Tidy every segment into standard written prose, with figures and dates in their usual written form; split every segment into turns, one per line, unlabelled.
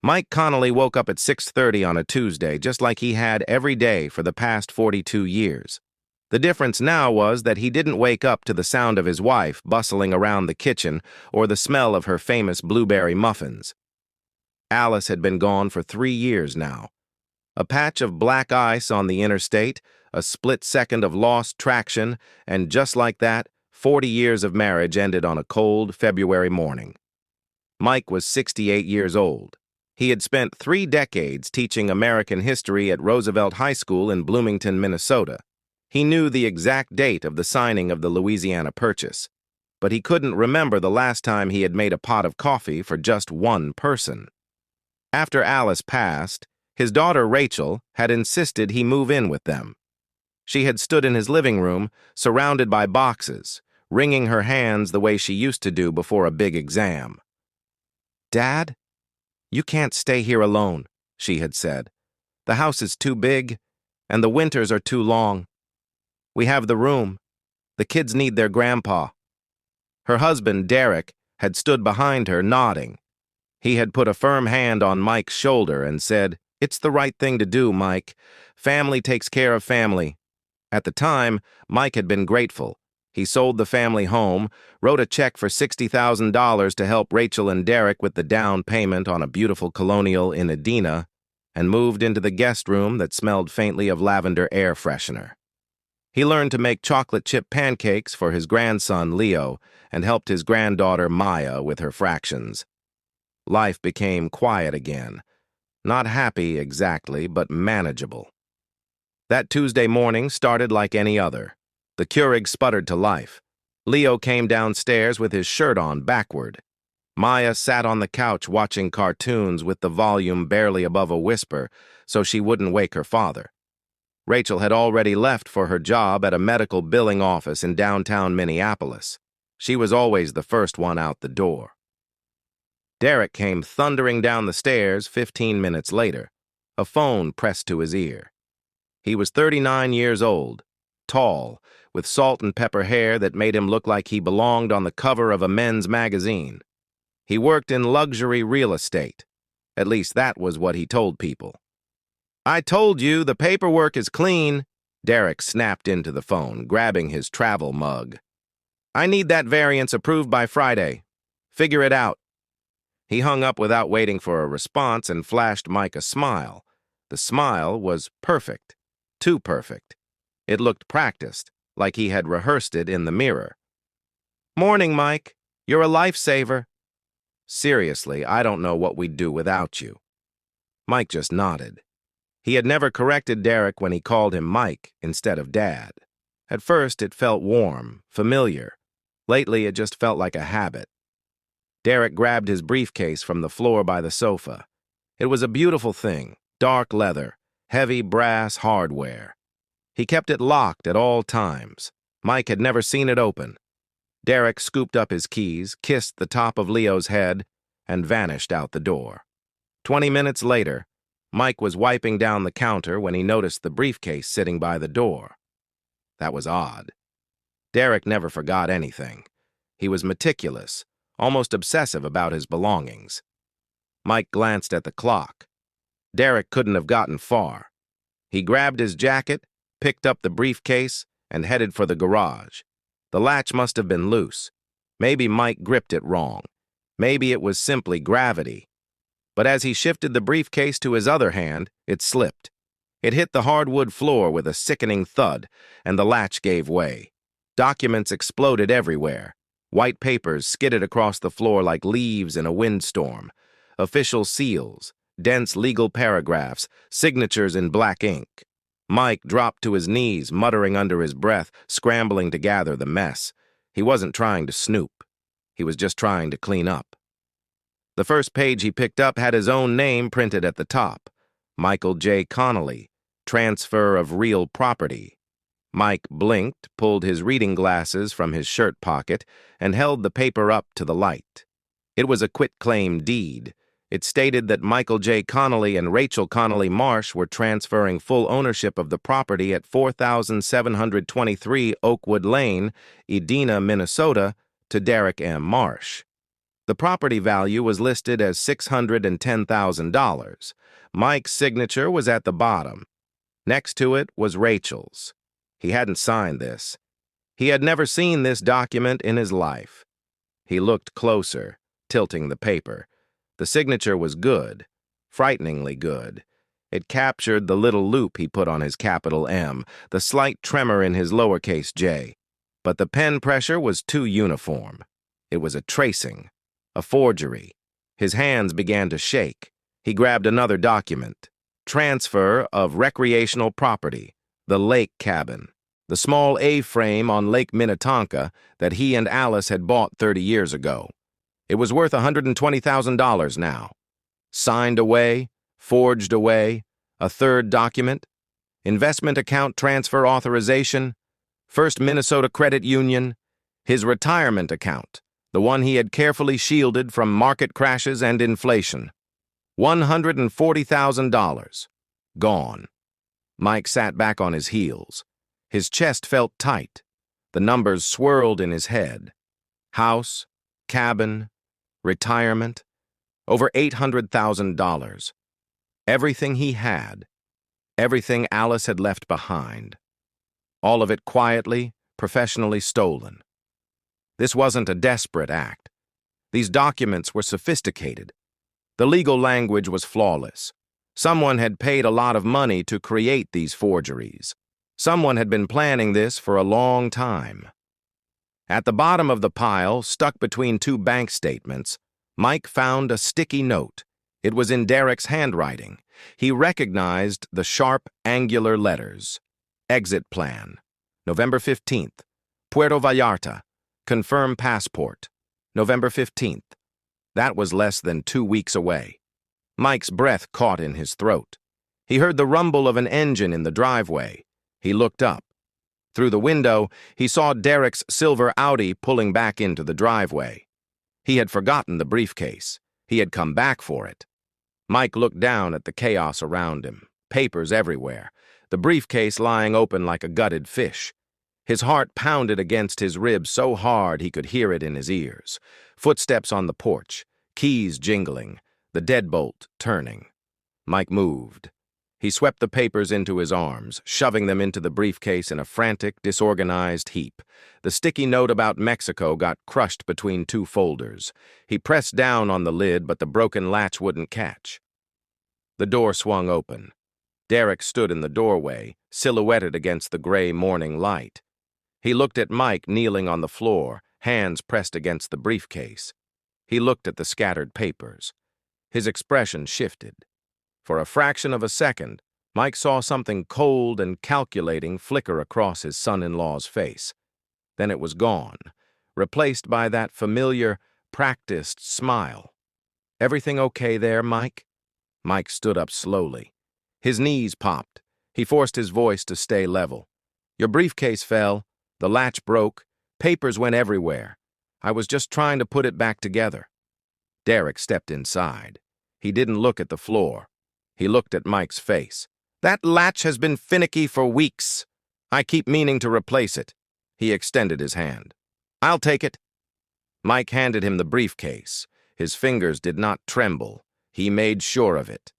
Mike Connolly woke up at 6:30 on a Tuesday, just like he had every day for the past 42 years. The difference now was that he didn't wake up to the sound of his wife bustling around the kitchen or the smell of her famous blueberry muffins. Alice had been gone for 3 years now. A patch of black ice on the interstate, a split second of lost traction, and just like that, 40 years of marriage ended on a cold February morning. Mike was 68 years old. He had spent 3 decades teaching American history at Roosevelt High School in Bloomington, Minnesota. He knew the exact date of the signing of the Louisiana Purchase, but he couldn't remember the last time he had made a pot of coffee for just one person. After Alice passed, his daughter Rachel had insisted he move in with them. She had stood in his living room, surrounded by boxes, wringing her hands the way she used to do before a big exam. "Dad, you can't stay here alone," she had said. "The house is too big, and the winters are too long. We have the room. The kids need their grandpa." Her husband, Derek, had stood behind her, nodding. He had put a firm hand on Mike's shoulder and said, "It's the right thing to do, Mike. Family takes care of family." At the time, Mike had been grateful. He sold the family home, wrote a check for $60,000 to help Rachel and Derek with the down payment on a beautiful colonial in Edina, and moved into the guest room that smelled faintly of lavender air freshener. He learned to make chocolate chip pancakes for his grandson, Leo, and helped his granddaughter, Maya, with her fractions. Life became quiet again. Not happy exactly, but manageable. That Tuesday morning started like any other. The Keurig sputtered to life. Leo came downstairs with his shirt on backward. Maya sat on the couch watching cartoons with the volume barely above a whisper so she wouldn't wake her father. Rachel had already left for her job at a medical billing office in downtown Minneapolis. She was always the first one out the door. Derek came thundering down the stairs 15 minutes later, a phone pressed to his ear. He was 39 years old, tall, with salt and pepper hair that made him look like he belonged on the cover of a men's magazine. He worked in luxury real estate. At least that was what he told people. "I told you, the paperwork is clean," Derek snapped into the phone, grabbing his travel mug. "I need that variance approved by Friday. Figure it out." He hung up without waiting for a response and flashed Mike a smile. The smile was perfect. Too perfect. It looked practiced, like he had rehearsed it in the mirror. "Morning, Mike. You're a lifesaver." "Seriously, I don't know what we'd do without you." Mike just nodded. He had never corrected Derek when he called him Mike instead of Dad. At first, it felt warm, familiar. Lately, it just felt like a habit. Derek grabbed his briefcase from the floor by the sofa. It was a beautiful thing, dark leather, heavy brass hardware. He kept it locked at all times. Mike had never seen it open. Derek scooped up his keys, kissed the top of Leo's head, and vanished out the door. 20 minutes later, Mike was wiping down the counter when he noticed the briefcase sitting by the door. That was odd. Derek never forgot anything. He was meticulous, almost obsessive about his belongings. Mike glanced at the clock. Derek couldn't have gotten far. He grabbed his jacket, picked up the briefcase, and headed for the garage. The latch must have been loose. Maybe Mike gripped it wrong. Maybe it was simply gravity. But as he shifted the briefcase to his other hand, it slipped. It hit the hardwood floor with a sickening thud, and the latch gave way. Documents exploded everywhere. White papers skidded across the floor like leaves in a windstorm. Official seals, dense legal paragraphs, signatures in black ink. Mike dropped to his knees, muttering under his breath, scrambling to gather the mess. He wasn't trying to snoop. He was just trying to clean up. The first page he picked up had his own name printed at the top. Michael J. Connolly, transfer of real property. Mike blinked, pulled his reading glasses from his shirt pocket, and held the paper up to the light. It was a quitclaim deed. It stated that Michael J. Connolly and Rachel Connolly Marsh were transferring full ownership of the property at 4723 Oakwood Lane, Edina, Minnesota, to Derek M. Marsh. The property value was listed as $610,000. Mike's signature was at the bottom. Next to it was Rachel's. He hadn't signed this. He had never seen this document in his life. He looked closer, tilting the paper. The signature was good, frighteningly good. It captured the little loop he put on his capital M, the slight tremor in his lowercase j. But the pen pressure was too uniform. It was a tracing, a forgery. His hands began to shake. He grabbed another document. Transfer of recreational property, the lake cabin, the small A-frame on Lake Minnetonka that he and Alice had bought 30 years ago. It was worth $120,000 now. Signed away, forged away, a third document, investment account transfer authorization, First Minnesota Credit Union, his retirement account, the one he had carefully shielded from market crashes and inflation. $140,000. Gone. Mike sat back on his heels. His chest felt tight. The numbers swirled in his head. House, cabin, retirement, over $800,000. Everything he had, everything Alice had left behind. All of it quietly, professionally stolen. This wasn't a desperate act. These documents were sophisticated. The legal language was flawless. Someone had paid a lot of money to create these forgeries. Someone had been planning this for a long time. At the bottom of the pile, stuck between two bank statements, Mike found a sticky note. It was in Derek's handwriting. He recognized the sharp, angular letters. Exit plan. November 15th. Puerto Vallarta. Confirm passport. November 15th. That was less than 2 weeks away. Mike's breath caught in his throat. He heard the rumble of an engine in the driveway. He looked up. Through the window, he saw Derek's silver Audi pulling back into the driveway. He had forgotten the briefcase. He had come back for it. Mike looked down at the chaos around him. Papers everywhere. The briefcase lying open like a gutted fish. His heart pounded against his ribs so hard he could hear it in his ears. Footsteps on the porch, keys jingling, the deadbolt turning. Mike moved. He swept the papers into his arms, shoving them into the briefcase in a frantic, disorganized heap. The sticky note about Mexico got crushed between two folders. He pressed down on the lid, but the broken latch wouldn't catch. The door swung open. Derek stood in the doorway, silhouetted against the gray morning light. He looked at Mike kneeling on the floor, hands pressed against the briefcase. He looked at the scattered papers. His expression shifted. For a fraction of a second, Mike saw something cold and calculating flicker across his son-in-law's face. Then it was gone, replaced by that familiar, practiced smile. "Everything okay there, Mike?" Mike stood up slowly. His knees popped. He forced his voice to stay level. "Your briefcase fell. The latch broke. Papers went everywhere. I was just trying to put it back together." Derek stepped inside. He didn't look at the floor. He looked at Mike's face. "That latch has been finicky for weeks. I keep meaning to replace it." He extended his hand. "I'll take it." Mike handed him the briefcase. His fingers did not tremble. He made sure of it.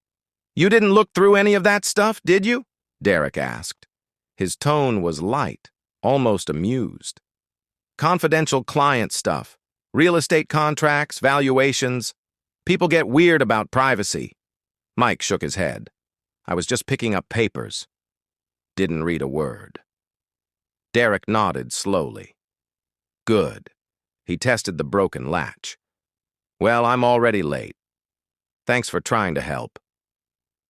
"You didn't look through any of that stuff, did you?" Derek asked. His tone was light, almost amused. "Confidential client stuff. Real estate contracts, valuations. People get weird about privacy." Mike shook his head. "I was just picking up papers." Didn't read a word. Derek nodded slowly. "Good." He tested the broken latch. "Well, I'm already late. Thanks for trying to help."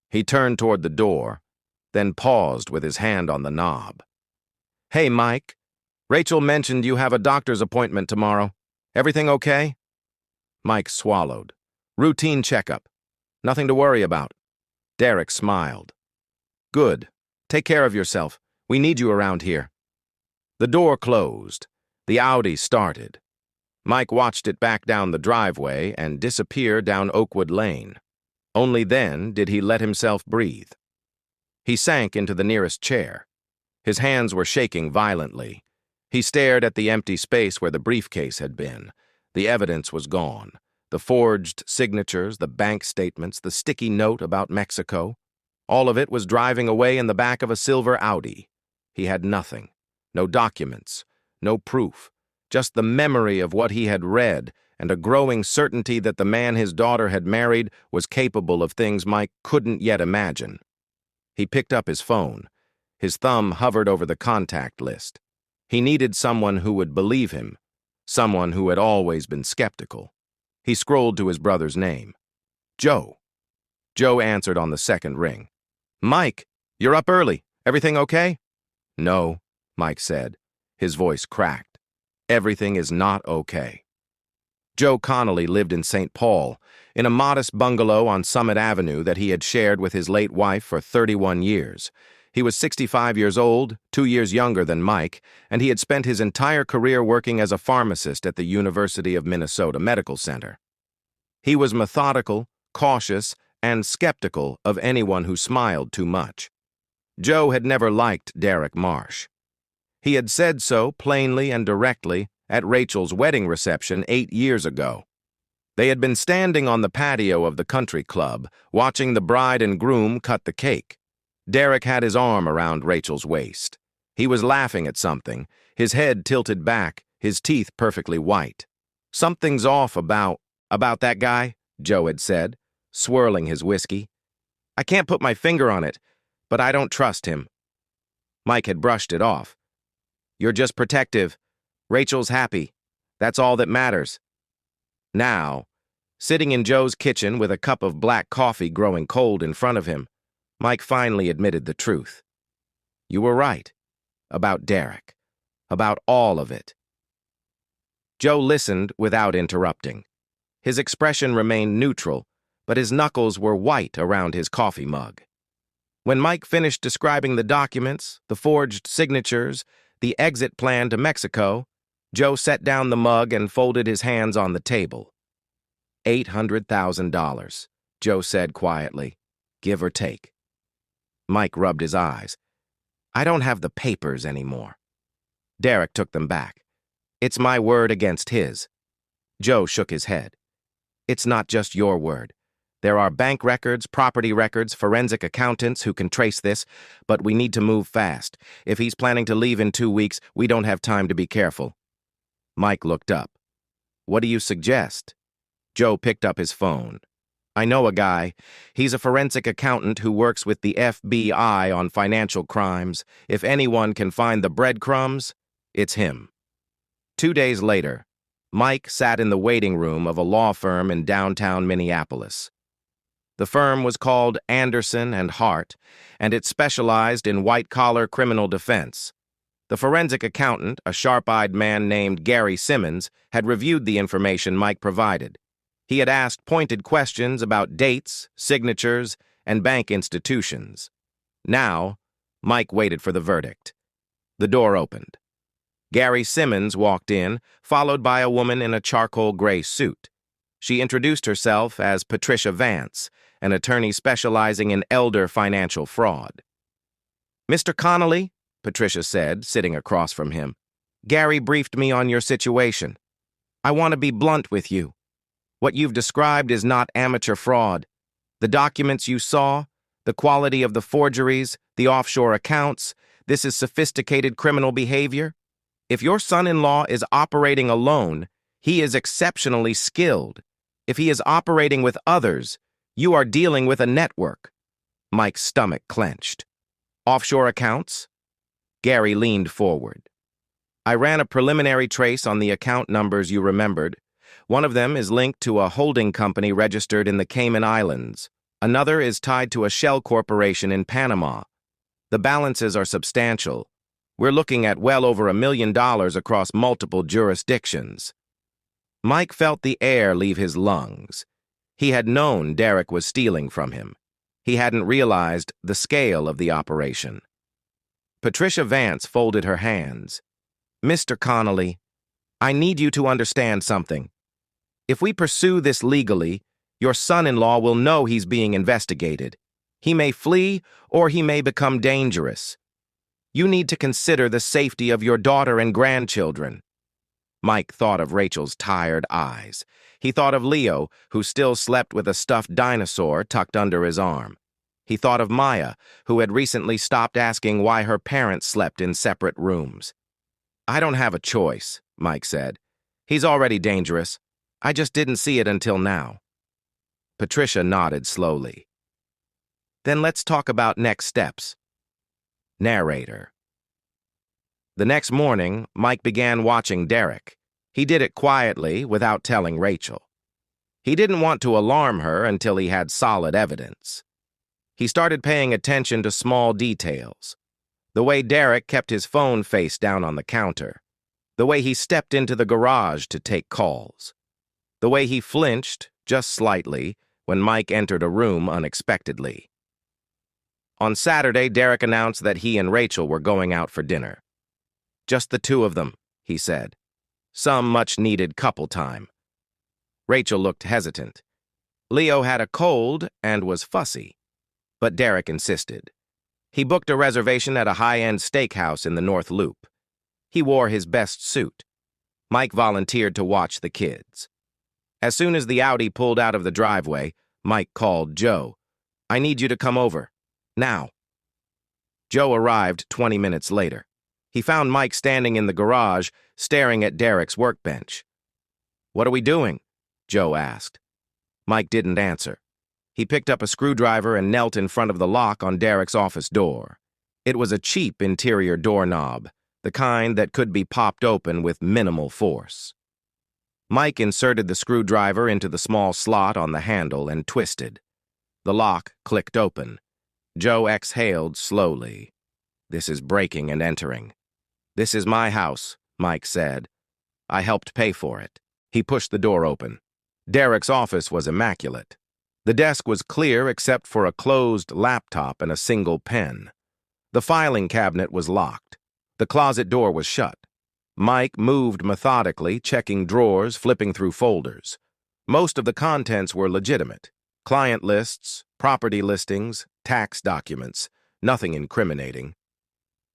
He turned toward the door, then paused with his hand on the knob. "Hey, Mike. Rachel mentioned you have a doctor's appointment tomorrow. Everything okay?" Mike swallowed. "Routine checkup. Nothing to worry about." Derek smiled. "Good. Take care of yourself. We need you around here." The door closed. The Audi started. Mike watched it back down the driveway and disappear down Oakwood Lane. Only then did he let himself breathe. He sank into the nearest chair. His hands were shaking violently. He stared at the empty space where the briefcase had been. The evidence was gone. The forged signatures, the bank statements, the sticky note about Mexico. All of it was driving away in the back of a silver Audi. He had nothing. No documents. No proof. Just the memory of what he had read and a growing certainty that the man his daughter had married was capable of things Mike couldn't yet imagine. He picked up his phone. His thumb hovered over the contact list. He needed someone who would believe him, someone who had always been skeptical. He scrolled to his brother's name. Joe. Joe answered on the second ring. Mike, you're up early. Everything okay? No, Mike said. His voice cracked. Everything is not okay. Joe Connolly lived in St. Paul, in a modest bungalow on Summit Avenue that he had shared with his late wife for 31 years. He was 65 years old, 2 years younger than Mike, and he had spent his entire career working as a pharmacist at the University of Minnesota Medical Center. He was methodical, cautious, and skeptical of anyone who smiled too much. Joe had never liked Derek Marsh. He had said so plainly and directly at Rachel's wedding reception 8 years ago. They had been standing on the patio of the country club, watching the bride and groom cut the cake. Derek had his arm around Rachel's waist. He was laughing at something, his head tilted back, his teeth perfectly white. Something's off about that guy, Joe had said, swirling his whiskey. I can't put my finger on it, but I don't trust him. Mike had brushed it off. You're just protective. Rachel's happy. That's all that matters. Now, sitting in Joe's kitchen with a cup of black coffee growing cold in front of him, Mike finally admitted the truth. You were right. About Derek. About all of it. Joe listened without interrupting. His expression remained neutral, but his knuckles were white around his coffee mug. When Mike finished describing the documents, the forged signatures, the exit plan to Mexico, Joe set down the mug and folded his hands on the table. $800,000, Joe said quietly, give or take. Mike rubbed his eyes. I don't have the papers anymore. Derek took them back. It's my word against his. Joe shook his head. It's not just your word. There are bank records, property records, forensic accountants who can trace this, but we need to move fast. If he's planning to leave in 2 weeks, we don't have time to be careful. Mike looked up. What do you suggest? Joe picked up his phone. I know a guy. He's a forensic accountant who works with the FBI on financial crimes. If anyone can find the breadcrumbs, it's him. 2 days later, Mike sat in the waiting room of a law firm in downtown Minneapolis. The firm was called Anderson and Hart, and it specialized in white-collar criminal defense. The forensic accountant, a sharp-eyed man named Gary Simmons, had reviewed the information Mike provided. He had asked pointed questions about dates, signatures, and bank institutions. Now, Mike waited for the verdict. The door opened. Gary Simmons walked in, followed by a woman in a charcoal gray suit. She introduced herself as Patricia Vance, an attorney specializing in elder financial fraud. Mr. Connolly, Patricia said, sitting across from him, Gary briefed me on your situation. I want to be blunt with you. What you've described is not amateur fraud. The documents you saw, the quality of the forgeries, the offshore accounts, this is sophisticated criminal behavior. If your son-in-law is operating alone, he is exceptionally skilled. If he is operating with others, you are dealing with a network. Mike's stomach clenched. Offshore accounts? Gary leaned forward. I ran a preliminary trace on the account numbers you remembered. One of them is linked to a holding company registered in the Cayman Islands. Another is tied to a shell corporation in Panama. The balances are substantial. We're looking at well over $1 million across multiple jurisdictions. Mike felt the air leave his lungs. He had known Derek was stealing from him. He hadn't realized the scale of the operation. Patricia Vance folded her hands. Mr. Connolly, I need you to understand something. If we pursue this legally, your son-in-law will know he's being investigated. He may flee or he may become dangerous. You need to consider the safety of your daughter and grandchildren. Mike thought of Rachel's tired eyes. He thought of Leo, who still slept with a stuffed dinosaur tucked under his arm. He thought of Maya, who had recently stopped asking why her parents slept in separate rooms. "I don't have a choice," Mike said. "He's already dangerous. I just didn't see it until now." Patricia nodded slowly. "Then let's talk about next steps." Narrator. The next morning, Mike began watching Derek. He did it quietly, without telling Rachel. He didn't want to alarm her until he had solid evidence. He started paying attention to small details. The way Derek kept his phone face down on the counter. The way he stepped into the garage to take calls. The way he flinched, just slightly, when Mike entered a room unexpectedly. On Saturday, Derek announced that he and Rachel were going out for dinner. "Just the two of them," he said. "Some much-needed couple time." Rachel looked hesitant. Leo had a cold and was fussy. But Derek insisted. He booked a reservation at a high-end steakhouse in the North Loop. He wore his best suit. Mike volunteered to watch the kids. As soon as the Audi pulled out of the driveway, Mike called Joe. "I need you to come over. Now." Joe arrived 20 minutes later. He found Mike standing in the garage, staring at Derek's workbench. "What are we doing?" Joe asked. Mike didn't answer. He picked up a screwdriver and knelt in front of the lock on Derek's office door. It was a cheap interior doorknob, the kind that could be popped open with minimal force. Mike inserted the screwdriver into the small slot on the handle and twisted. The lock clicked open. Joe exhaled slowly. "This is breaking and entering." "This is my house," Mike said. "I helped pay for it." He pushed the door open. Derek's office was immaculate. The desk was clear except for a closed laptop and a single pen. The filing cabinet was locked. The closet door was shut. Mike moved methodically, checking drawers, flipping through folders. Most of the contents were legitimate. Client lists, property listings, tax documents, nothing incriminating.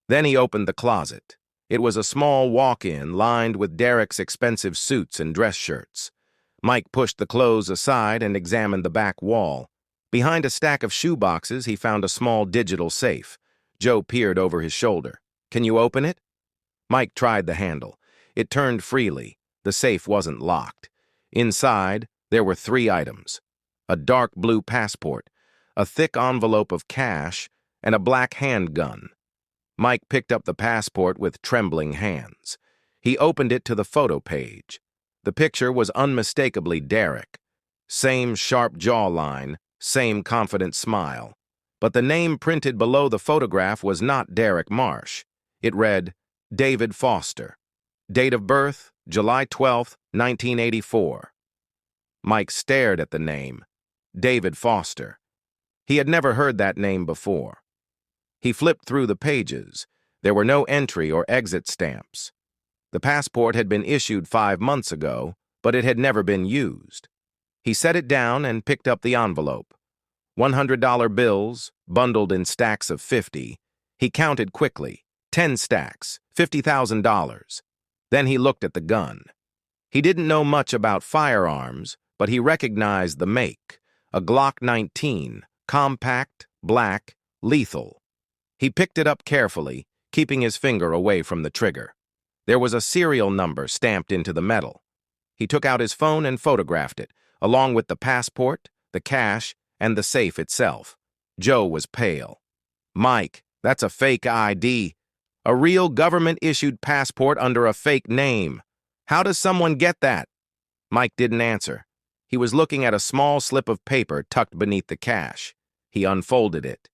Then he opened the closet. It was a small walk-in lined with Derek's expensive suits and dress shirts. Mike pushed the clothes aside and examined the back wall. Behind a stack of shoeboxes, he found a small digital safe. Joe peered over his shoulder. "Can you open it?" Mike tried the handle. It turned freely. The safe wasn't locked. Inside, there were 3 items: a dark blue passport, a thick envelope of cash, and a black handgun. Mike picked up the passport with trembling hands. He opened it to the photo page. The picture was unmistakably Derek. Same sharp jawline, same confident smile. But the name printed below the photograph was not Derek Marsh. It read, David Foster. Date of birth, July 12, 1984. Mike stared at the name, David Foster. He had never heard that name before. He flipped through the pages. There were no entry or exit stamps. The passport had been issued 5 months ago, but it had never been used. He set it down and picked up the envelope. $100 bills, bundled in stacks of 50. He counted quickly. 10 stacks, $50,000. Then he looked at the gun. He didn't know much about firearms, but he recognized the make. A Glock 19, compact, black, lethal. He picked it up carefully, keeping his finger away from the trigger. There was a serial number stamped into the metal. He took out his phone and photographed it, along with the passport, the cash, and the safe itself. Joe was pale. "Mike, that's a fake ID. A real government-issued passport under a fake name. How does someone get that?" Mike didn't answer. He was looking at a small slip of paper tucked beneath the cash. He unfolded it.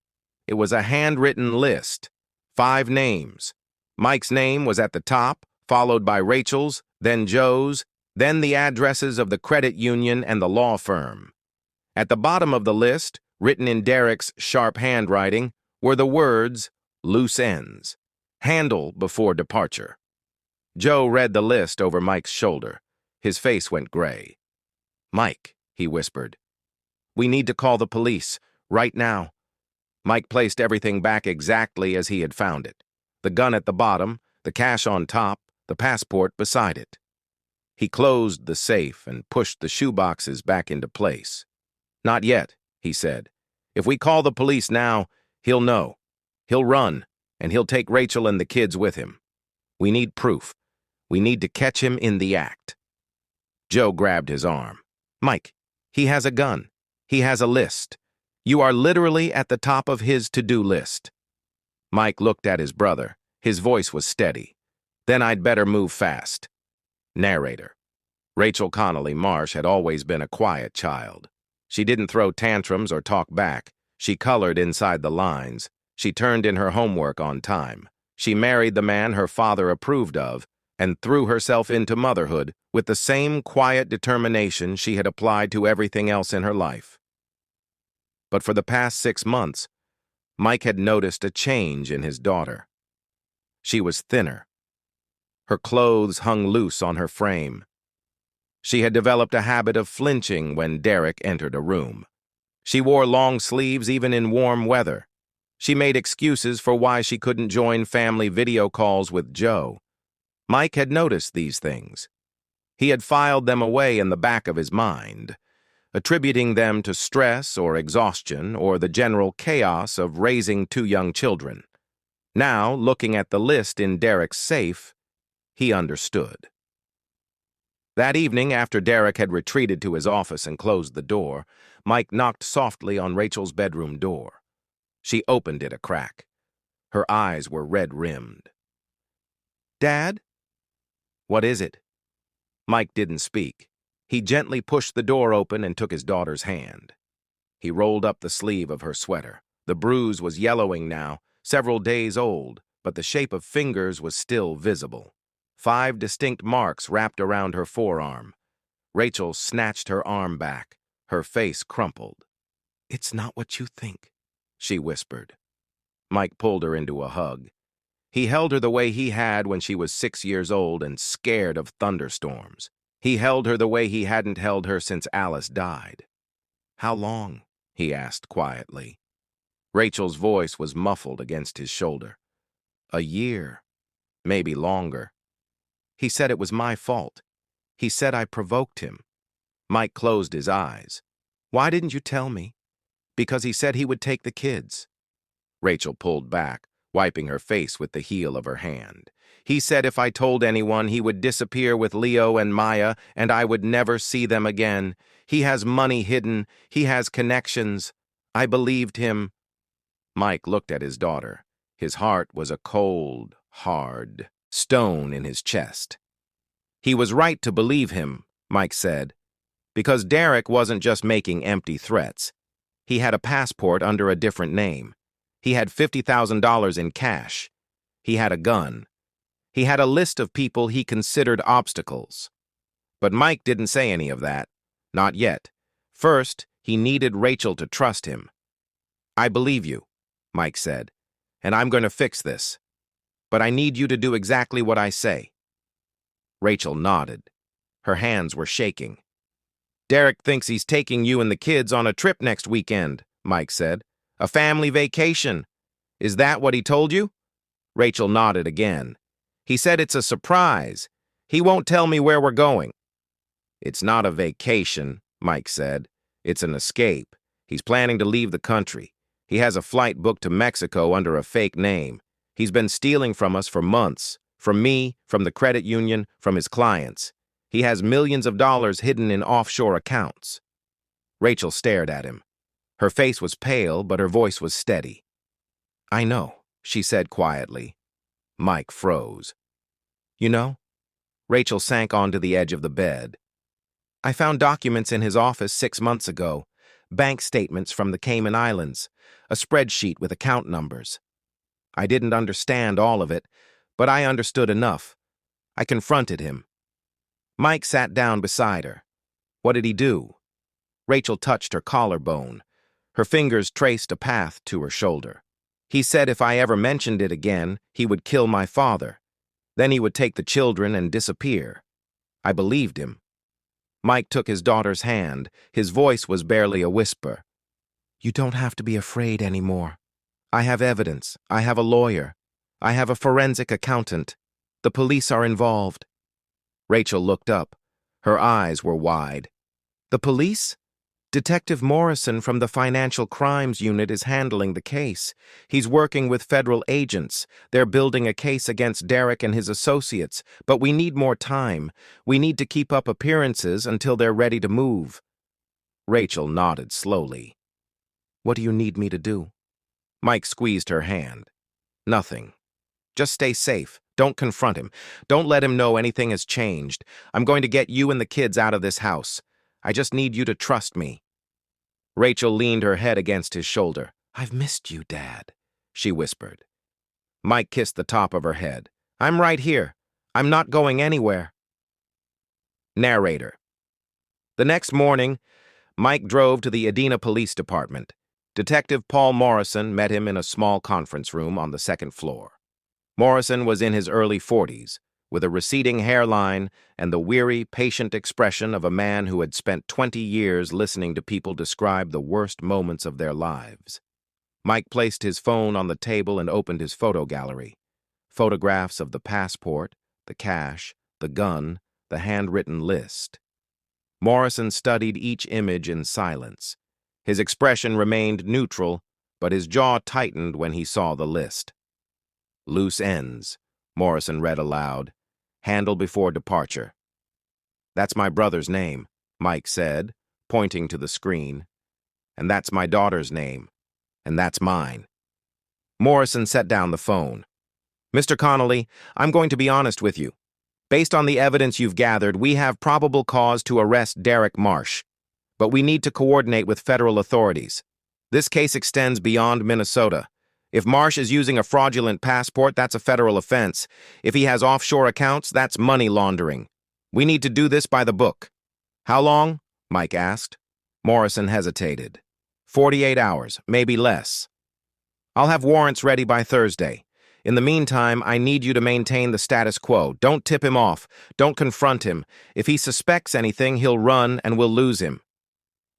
It was a handwritten list. 5 names. Mike's name was at the top, followed by Rachel's, then Joe's, then the addresses of the credit union and the law firm. At the bottom of the list, written in Derek's sharp handwriting, were the words, loose ends. Handle before departure. Joe read the list over Mike's shoulder. His face went gray. "Mike," he whispered. "We need to call the police, right now." Mike placed everything back exactly as he had found it. The gun at the bottom, the cash on top, the passport beside it. He closed the safe and pushed the shoeboxes back into place. "Not yet," he said. "If we call the police now, he'll know. He'll run, and he'll take Rachel and the kids with him. We need proof. We need to catch him in the act." Joe grabbed his arm. "Mike, he has a gun. He has a list. You are literally at the top of his to-do list." Mike looked at his brother. His voice was steady. "Then I'd better move fast." Narrator. Rachel Connolly Marsh had always been a quiet child. She didn't throw tantrums or talk back. She colored inside the lines. She turned in her homework on time. She married the man her father approved of and threw herself into motherhood with the same quiet determination she had applied to everything else in her life. But for the past 6 months, Mike had noticed a change in his daughter. She was thinner. Her clothes hung loose on her frame. She had developed a habit of flinching when Derek entered a room. She wore long sleeves even in warm weather. She made excuses for why she couldn't join family video calls with Joe. Mike had noticed these things. He had filed them away in the back of his mind, attributing them to stress or exhaustion or the general chaos of raising 2 young children. Now, looking at the list in Derek's safe, he understood. That evening, after Derek had retreated to his office and closed the door, Mike knocked softly on Rachel's bedroom door. She opened it a crack. Her eyes were red-rimmed. "Dad?" "What is it?" Mike didn't speak. He gently pushed the door open and took his daughter's hand. He rolled up the sleeve of her sweater. The bruise was yellowing now, several days old, but the shape of fingers was still visible. 5 distinct marks wrapped around her forearm. Rachel snatched her arm back. Her face crumpled. "It's not what you think," she whispered. Mike pulled her into a hug. He held her the way he had when she was 6 years old and scared of thunderstorms. He held her the way he hadn't held her since Alice died. "How long?" he asked quietly. Rachel's voice was muffled against his shoulder. "A year, maybe longer. He said it was my fault. He said I provoked him." Mike closed his eyes. "Why didn't you tell me?" "Because he said he would take the kids." Rachel pulled back, wiping her face with the heel of her hand. "He said if I told anyone, he would disappear with Leo and Maya, and I would never see them again. He has money hidden. He has connections. I believed him." Mike looked at his daughter. His heart was a cold, hard stone in his chest. He was right to believe him, Mike said, because Derek wasn't just making empty threats. He had a passport under a different name. He had $50,000 in cash. He had a gun. He had a list of people he considered obstacles. But Mike didn't say any of that. Not yet. First, he needed Rachel to trust him. "I believe you," Mike said, "and I'm going to fix this. But I need you to do exactly what I say." Rachel nodded. Her hands were shaking. "Derek thinks he's taking you and the kids on a trip next weekend," Mike said. "A family vacation. Is that what he told you?" Rachel nodded again. "He said it's a surprise. He won't tell me where we're going." "It's not a vacation," Mike said. "It's an escape. He's planning to leave the country. He has a flight booked to Mexico under a fake name. He's been stealing from us for months. From me, from the credit union, from his clients. He has millions of dollars hidden in offshore accounts." Rachel stared at him. Her face was pale, but her voice was steady. "I know," she said quietly. Mike froze. "You know?" Rachel sank onto the edge of the bed. "I found documents in his office 6 months ago. Bank statements from the Cayman Islands. A spreadsheet with account numbers. I didn't understand all of it, but I understood enough. I confronted him." Mike sat down beside her. "What did he do?" Rachel touched her collarbone. Her fingers traced a path to her shoulder. "He said if I ever mentioned it again, he would kill my father. Then he would take the children and disappear." I believed him. Mike took his daughter's hand. His voice was barely a whisper. "You don't have to be afraid anymore. I have evidence. I have a lawyer. I have a forensic accountant. The police are involved." Rachel looked up. Her eyes were wide. "The police? Detective Morrison from the Financial Crimes Unit is handling the case. He's working with federal agents. They're building a case against Derek and his associates, but we need more time. We need to keep up appearances until they're ready to move." Rachel nodded slowly. "What do you need me to do?" Mike squeezed her hand. "Nothing. Just stay safe. Don't confront him. Don't let him know anything has changed. I'm going to get you and the kids out of this house. I just need you to trust me." Rachel leaned her head against his shoulder. "I've missed you, Dad," she whispered. Mike kissed the top of her head. "I'm right here. I'm not going anywhere." Narrator. The next morning, Mike drove to the Edina Police Department. Detective Paul Morrison met him in a small conference room on the second floor. Morrison was in his early 40s, with a receding hairline and the weary, patient expression of a man who had spent 20 years listening to people describe the worst moments of their lives. Mike placed his phone on the table and opened his photo gallery. Photographs of the passport, the cash, the gun, the handwritten list. Morrison studied each image in silence. His expression remained neutral, but his jaw tightened when he saw the list. "Loose ends," Morrison read aloud. "Handle before departure." "That's my brother's name," Mike said, pointing to the screen. "And that's my daughter's name. And that's mine." Morrison set down the phone. "Mr. Connolly, I'm going to be honest with you. Based on the evidence you've gathered, we have probable cause to arrest Derek Marsh. But we need to coordinate with federal authorities. This case extends beyond Minnesota. If Marsh is using a fraudulent passport, that's a federal offense. If he has offshore accounts, that's money laundering. We need to do this by the book." "How long?" Mike asked. Morrison hesitated. 48 hours, maybe less. "I'll have warrants ready by Thursday. In the meantime, I need you to maintain the status quo. Don't tip him off. Don't confront him. If he suspects anything, he'll run and we'll lose him."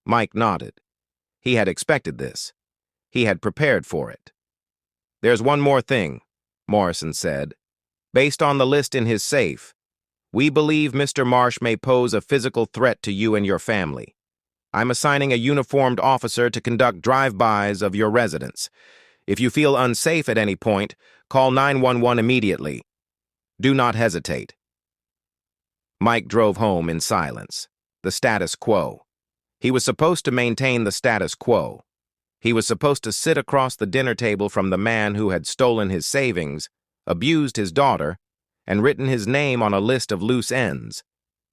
Mike nodded. He had expected this. He had prepared for it. "There's one more thing," Morrison said. "Based on the list in his safe, we believe Mr. Marsh may pose a physical threat to you and your family. I'm assigning a uniformed officer to conduct drive-bys of your residence. If you feel unsafe at any point, call 911 immediately. Do not hesitate." Mike drove home in silence. The status quo. He was supposed to maintain the status quo. He was supposed to sit across the dinner table from the man who had stolen his savings, abused his daughter, and written his name on a list of loose ends.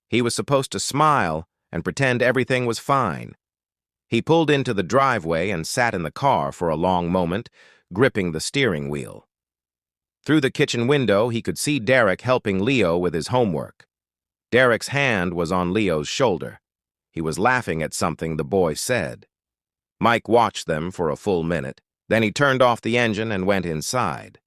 He was supposed to smile and pretend everything was fine. He pulled into the driveway and sat in the car for a long moment, gripping the steering wheel. Through the kitchen window, he could see Derek helping Leo with his homework. Derek's hand was on Leo's shoulder. He was laughing at something the boy said. Mike watched them for a full minute. Then he turned off the engine and went inside.